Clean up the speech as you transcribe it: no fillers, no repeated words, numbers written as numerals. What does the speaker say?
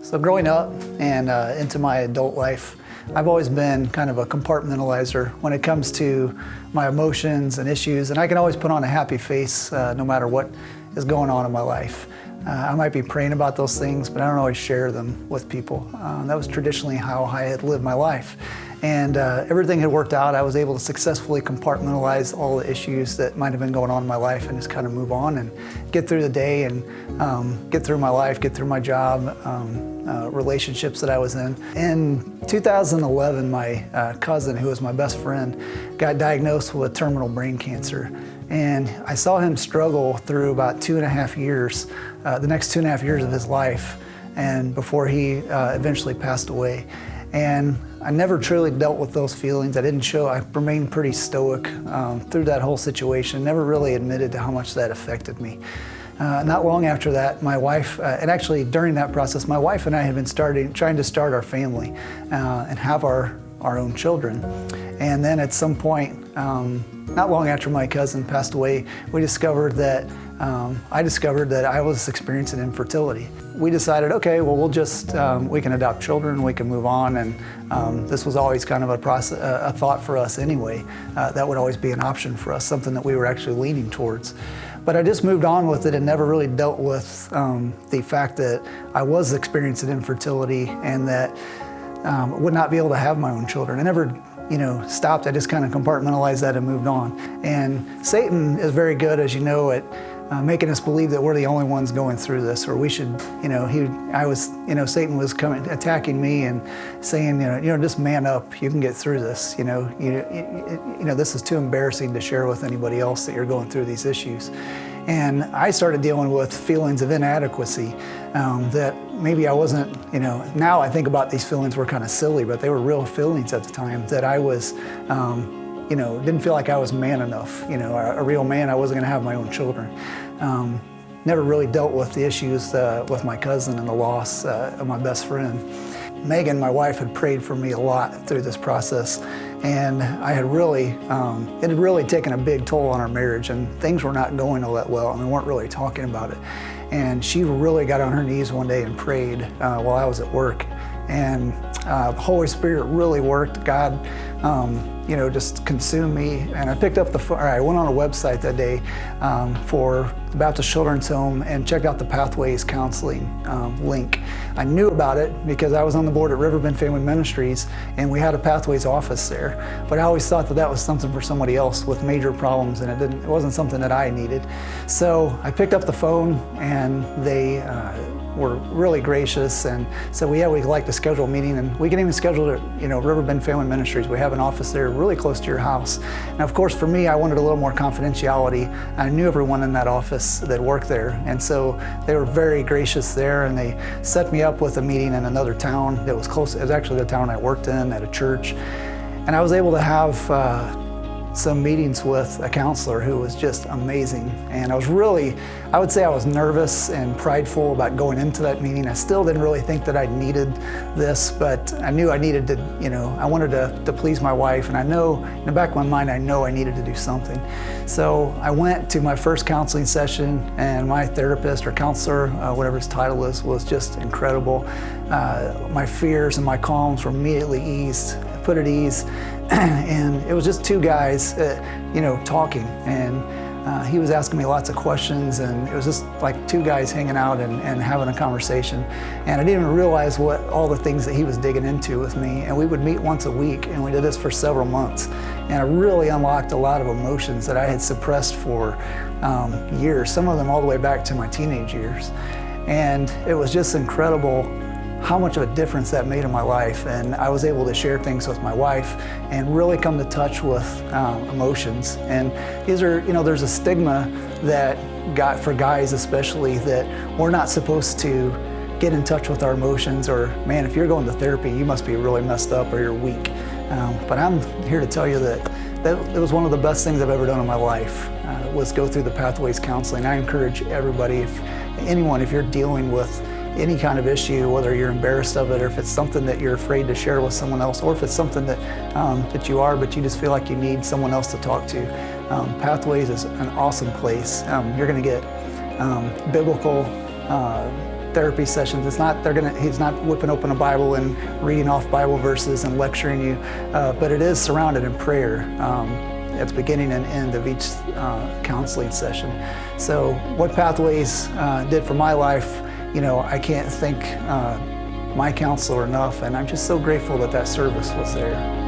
So growing up and into my adult life, I've always been kind of a compartmentalizer when it comes to my emotions and issues, and I can always put on a happy face no matter what is going on in my life. I might be praying about those things, but I don't always share them with people. That was traditionally how I had lived my life. And everything had worked out. I was able to successfully compartmentalize all the issues that might have been going on in my life and just kind of move on and get through the day and get through my life, get through my job, relationships that I was in. In 2011, my cousin, who was my best friend, got diagnosed with terminal brain cancer. And I saw him struggle through about 2.5 years, the next 2.5 years of his life, and before he eventually passed away. And I never truly dealt with those feelings. I remained pretty stoic through that whole situation, never really admitted to how much that affected me. Not long after that, my wife, and actually during that process, my wife and I had been trying to start our family and have our own children. And then at some point, not long after my cousin passed away, I discovered that I was experiencing infertility. We decided, okay, well, we can adopt children, we can move on, and this was always kind of a thought for us anyway. That would always be an option for us, something that we were actually leaning towards. But I just moved on with it and never really dealt with the fact that I was experiencing infertility and that I would not be able to have my own children. I never stopped. I just kind of compartmentalized that and moved on. And Satan is very good, as you know, at making us believe that we're the only ones going through this, or we should, Satan was attacking me and saying, just man up, you can get through this. This is too embarrassing to share with anybody else that you're going through these issues. And I started dealing with feelings of inadequacy that maybe I wasn't, now I think about these feelings were kind of silly, but they were real feelings at the time that I was, didn't feel like I was man enough, a real man. I wasn't gonna have my own children. Never really dealt with the issues with my cousin and the loss of my best friend. Megan, my wife, had prayed for me a lot through this process, and I had it had really taken a big toll on our marriage, and things were not going all that well, and we weren't really talking about it. And she really got on her knees one day and prayed while I was at work, and the Holy Spirit really worked. God, just consumed me. And I picked up I went on a website that day for the Baptist Children's Home and checked out the Pathways Counseling link. I knew about it because I was on the board at Riverbend Family Ministries, and we had a Pathways office there. But I always thought that was something for somebody else with major problems, and it wasn't something that I needed. So I picked up the phone, and they were really gracious and said, we'd like to schedule a meeting, and we can even schedule it at Riverbend Family Ministries. We have an office there really close to your house. Now, of course, for me, I wanted a little more confidentiality. I knew everyone in that office that worked there, and so they were very gracious there, and they set me up with a meeting in another town that was close. It was actually the town I worked in at a church, and I was able to have some meetings with a counselor who was just amazing. And I would say I was nervous and prideful about going into that meeting. I still didn't really think that I needed this, but I knew I needed to, I wanted to please my wife, and I know, in the back of my mind, I know I needed to do something. So I went to my first counseling session, and my therapist or counselor, whatever his title is, was just incredible. My fears and my qualms were immediately put at ease. And it was just two guys, talking, and he was asking me lots of questions, and it was just like two guys hanging out and having a conversation. And I didn't even realize what all the things that he was digging into with me. And we would meet once a week, and we did this for several months. And it really unlocked a lot of emotions that I had suppressed for years, some of them all the way back to my teenage years. And it was just incredible how much of a difference that made in my life. And I was able to share things with my wife and really come to touch with emotions. And these are, there's a stigma for guys especially, that we're not supposed to get in touch with our emotions, or, man, if you're going to therapy, you must be really messed up or you're weak. But I'm here to tell you that it was one of the best things I've ever done in my life, was go through the Pathways Counseling. I encourage everybody, if you're dealing with any kind of issue, whether you're embarrassed of it, or if it's something that you're afraid to share with someone else, or if it's something that you are, but you just feel like you need someone else to talk to, Pathways is an awesome place. You're going to get biblical therapy sessions. It's not he's not whipping open a Bible and reading off Bible verses and lecturing you, but it is surrounded in prayer at the beginning and end of each counseling session. So what Pathways did for my life, I can't thank my counselor enough, and I'm just so grateful that service was there.